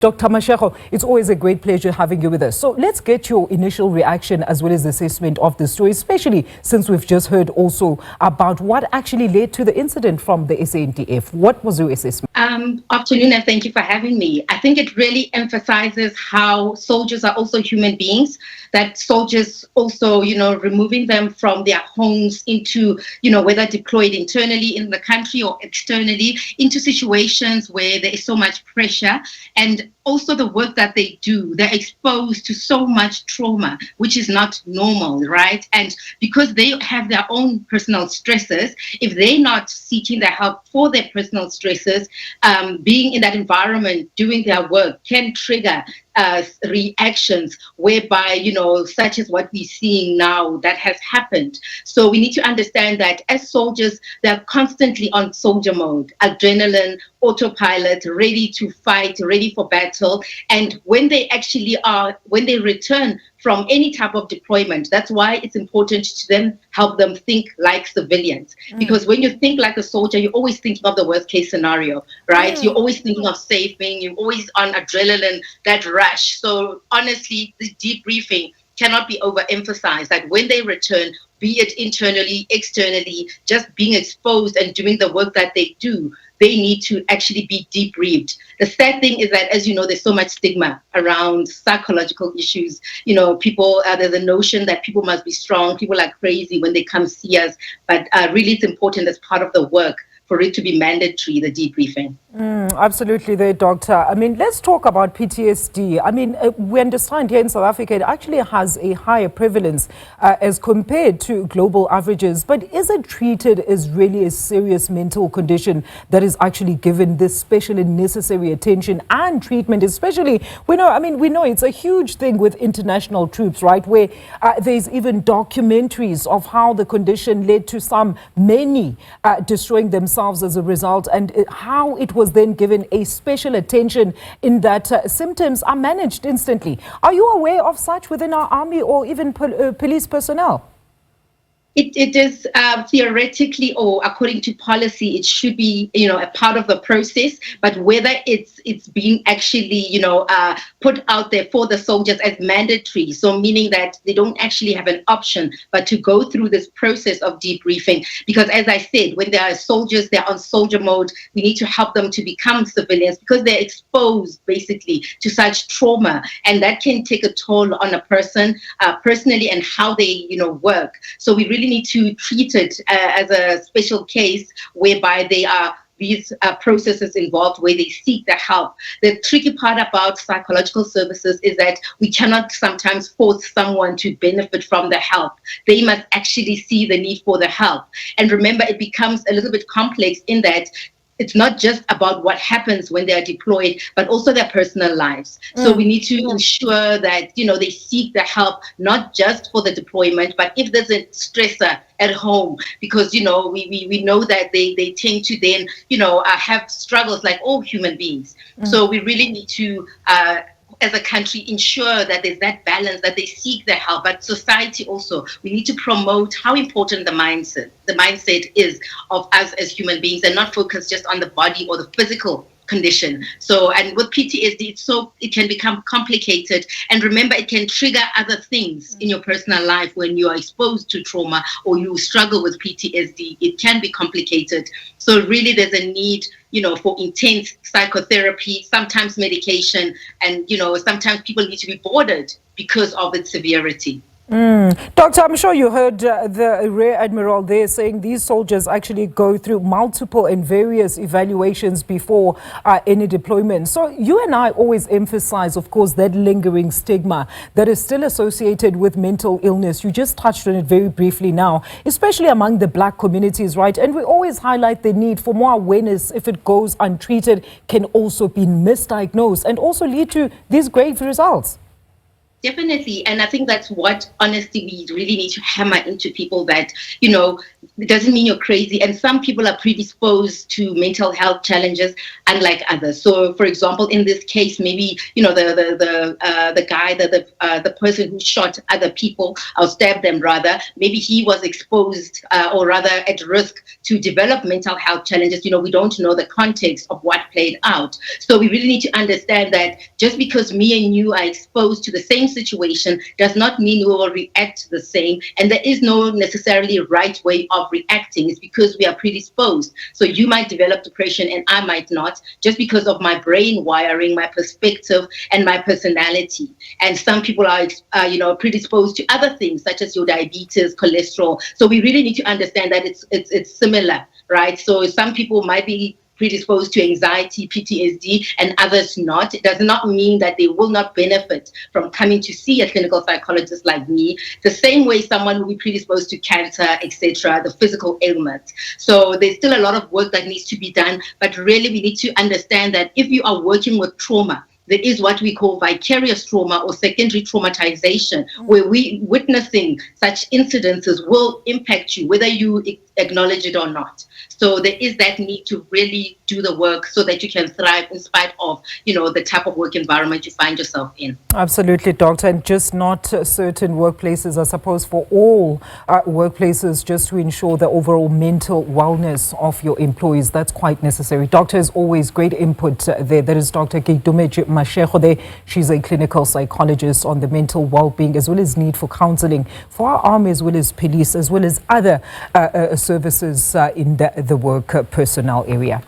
Dr. Mashego, it's always a great pleasure having you with us. So let's get your initial reaction as well as assessment of the story, especially since we've just heard also about what actually led to the incident from the SANDF. What was your assessment? Afternoon, and thank you for having me. I think it really emphasizes how soldiers are also human beings, that soldiers also, removing them from their homes into, whether deployed internally in the country or externally, into situations where there is so much pressure, and also the work that they do, they're exposed to so much trauma, which is not normal, right? And because they have their own personal stresses, if they're not seeking the help for their personal stresses, being in that environment, doing their work can trigger reactions whereby, such as what we're seeing now that has happened. So we need to understand that as soldiers, they're constantly on soldier mode, adrenaline, autopilot, ready to fight, ready for battle. And when they return from any type of deployment, that's why it's important to then help them think like civilians. Because when you think like a soldier, you're always thinking of the worst case scenario, right? You're always thinking of saving, you're always on adrenaline, that rush. So honestly, the debriefing cannot be overemphasized, that when they return, be it internally, externally, just being exposed and doing the work that they do, they need to actually be debriefed. The sad thing is that, as you know, there's so much stigma around psychological issues. People, there's a notion that people must be strong, people are crazy when they come see us, but really it's important as part of the work for it to be mandatory, the debriefing. Absolutely there, Doctor. I mean, let's talk about PTSD. I mean, we understand here in South Africa, it actually has a higher prevalence as compared to global averages. But is it treated as really a serious mental condition that is actually given this special and necessary attention and treatment, especially, we know it's a huge thing with international troops, right? Where there's even documentaries of how the condition led to many destroying themselves as a result, and how it was then given a special attention in that symptoms are managed instantly. Are you aware of such within our army or even police personnel? It is theoretically, or according to policy, it should be, a part of the process. But whether it's being actually, put out there for the soldiers as mandatory, so meaning that they don't actually have an option but to go through this process of debriefing. Because as I said, when they are soldiers, they're on soldier mode. We need to help them to become civilians because they're exposed basically to such trauma, and that can take a toll on a person personally and how they, work. So we really need to treat it as a special case whereby they are these processes involved where they seek the help. The tricky part about psychological services is that we cannot sometimes force someone to benefit from the help. They must actually see the need for the help. And remember, it becomes a little bit complex in that it's not just about what happens when they are deployed, but also their personal lives. So we need to ensure that, they seek the help, not just for the deployment, but if there's a stressor at home, because, we know that they tend to then, have struggles like all human beings. So we really need to, as a country, ensure that there's that balance, that they seek the help. But society also, we need to promote how important the mindset is of us as human beings, and not focus just on the body or the physical condition. So, and with PTSD, it can become complicated. And remember, it can trigger other things in your personal life when you are exposed to trauma or you struggle with PTSD. It can be complicated. So really there's a need, for intense psychotherapy, sometimes medication, and, sometimes people need to be boarded because of its severity. Doctor, I'm sure you heard the Rear Admiral there saying these soldiers actually go through multiple and various evaluations before any deployment. So you and I always emphasize, of course, that lingering stigma that is still associated with mental illness. You just touched on it very briefly now, especially among the Black communities, right? And we always highlight the need for more awareness. If it goes untreated, can also be misdiagnosed and also lead to these grave results. Definitely. And I think that's what, honestly, we really need to hammer into people that, you know, it doesn't mean you're crazy. And some people are predisposed to mental health challenges, unlike others. So, for example, in this case, maybe, you know, the guy, the person who shot other people or stabbed them rather, maybe he was exposed or rather at risk to develop mental health challenges. You know, we don't know the context of what played out. So we really need to understand that just because me and you are exposed to the same situation does not mean we will react the same, and there is no necessarily right way of reacting. It's because we are predisposed. So you might develop depression and I might not, just because of my brain wiring, my perspective, and my personality. And some people are you know, predisposed to other things such as your diabetes, cholesterol. So we really need to understand that it's similar, right? So some people might be predisposed to anxiety, PTSD, and others not. It does not mean that they will not benefit from coming to see a clinical psychologist like me, the same way someone will be predisposed to cancer, etc., the physical ailments. So there's still a lot of work that needs to be done, but really we need to understand that if you are working with trauma, there is what we call vicarious trauma or secondary traumatization, where we witnessing such incidences will impact you, whether you acknowledge it or not. So there is that need to really do the work so that you can thrive in spite of, you know, the type of work environment you find yourself in. Absolutely, Doctor. And just not certain workplaces, I suppose for all workplaces, just to ensure the overall mental wellness of your employees. That's quite necessary. Doctor, as always, great input there. That is Dr. Keitumetse Mashego there. She's a clinical psychologist on the mental well-being as well as need for counseling for our army as well as police as well as other services in the work personnel area.